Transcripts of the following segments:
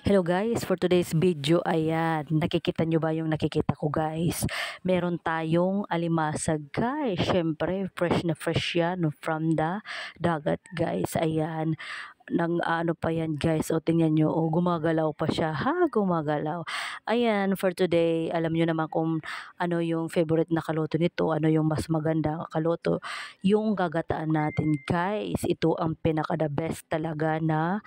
Hello guys, for today's video, ayan, nakikita nyo ba yung nakikita ko guys? Meron tayong alimasag guys, syempre fresh na fresh yan from the dagat guys, ayan. Nang ano pa yan guys, o tingnan nyo, o gumagalaw pa siya, ha, gumagalaw. Ayan, for today, alam nyo naman kung ano yung favorite na kaluto nito, ano yung mas maganda kaluto, yung gagataan natin guys. Ito ang pinaka the best talaga na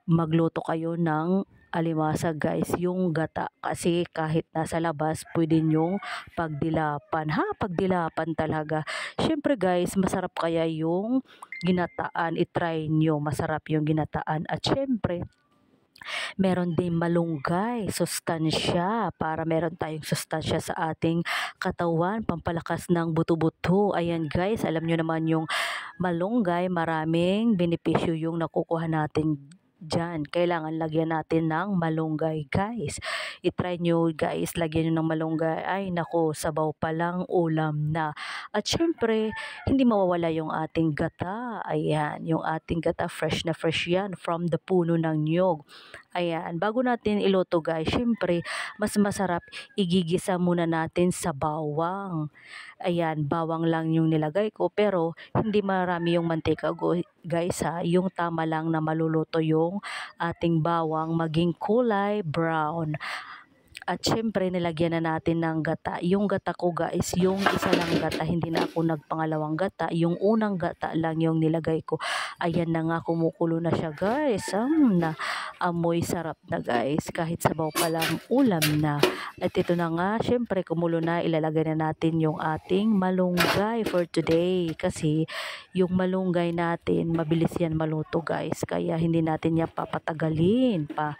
magluto kayo ng alimasag guys, yung gata, kasi kahit nasa labas pwede nyong pagdilapan, ha, pagdilapan talaga. Syempre guys, masarap kaya yung ginataan, itry nyo, masarap yung ginataan. At syempre meron din malunggay, sustansya, para meron tayong sustansya sa ating katawan, pampalakas ng buto-buto. Ayan guys, alam nyo naman yung malunggay, maraming benepisyo yung nakukuha natin dyan. Kailangan lagyan natin ng malunggay guys. I-try nyo guys, lagyan nyo ng malunggay. Ay nako, sabaw pa lang, ulam na. At syempre, hindi mawawala yung ating gata. Ayan, yung ating gata, fresh na fresh yan from the puno ng niyog. Ayan, bago natin iluto guys, syempre, mas masarap igigisa muna natin sa bawang. Ayan, bawang lang yung nilagay ko, pero hindi marami yung mantika guys ha. Yung tama lang na maluluto yung ating bawang, maging kulay brown. At syempre nilagyan na natin ng gata. Yung gata ko guys, yung isa lang gata, hindi na ako nagpangalawang gata. Yung unang gata lang yung nilagay ko. Ayan na nga, kumukulo na siya guys. Na amoy sarap na guys. Kahit sabaw pa lang, ulam na. At ito na nga, syempre kumulo na, ilalagay na natin yung ating malunggay for today. Kasi yung malunggay natin, mabilis yan maluto guys. Kaya hindi natin yan papatagalin pa.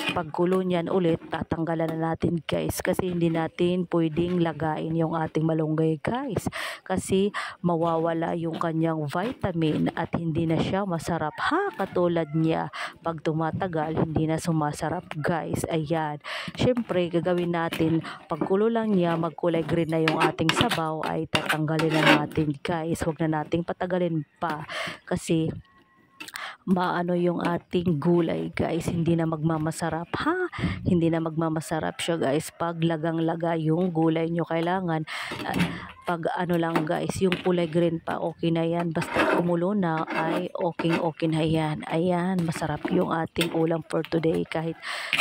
Pagkulo niyan ulit, tatanggalan na natin guys, kasi hindi natin pwedeng lagain yung ating malunggay guys, kasi mawawala yung kanyang vitamin at hindi na siya masarap, ha, katulad niya pag tumatagal hindi na sumasarap guys. Ayan, syempre gagawin natin, pagkulo lang niya, magkulay green na yung ating sabaw, ay tatanggalin na natin guys. Huwag na nating patagalin pa, kasi maano yung ating gulay guys, hindi na magmamasarap, ha, hindi na magmamasarap siya guys pag lagang-laga yung gulay nyo. Kailangan pag ano lang guys, yung kulay green pa, okay na yan, basta kumulo na ay okay na yan. Ayan, masarap yung ating ulam for today, kahit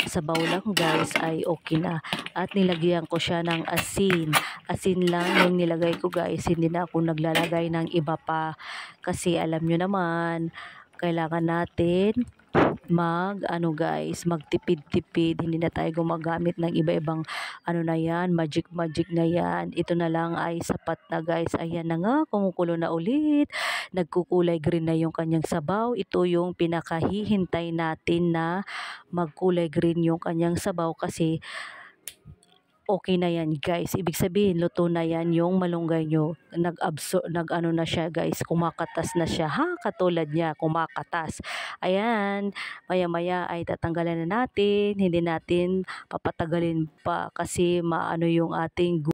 sabaw lang guys ay okay na. At nilagyan ko siya ng asin lang yung nilagay ko guys, hindi na ako naglalagay ng iba pa, kasi alam nyo naman kailangan natin magtipid-tipid, hindi na tayo gumagamit ng iba-ibang ano na yan, magic na yan. Ito na lang ay sapat na guys. Ayan na nga, kumukulo na ulit, nagkukulay green na yung kanyang sabaw. Ito yung pinakahihintay natin na magkulay green yung kanyang sabaw, kasi okay na yan guys. Ibig sabihin, luto na yan yung malunggay nyo. Nag-ano na siya guys, kumakatas na siya. Ha, katulad niya, kumakatas. Ayan, maya-maya ay tatanggalan na natin. Hindi natin papatagalin pa, kasi maano yung ating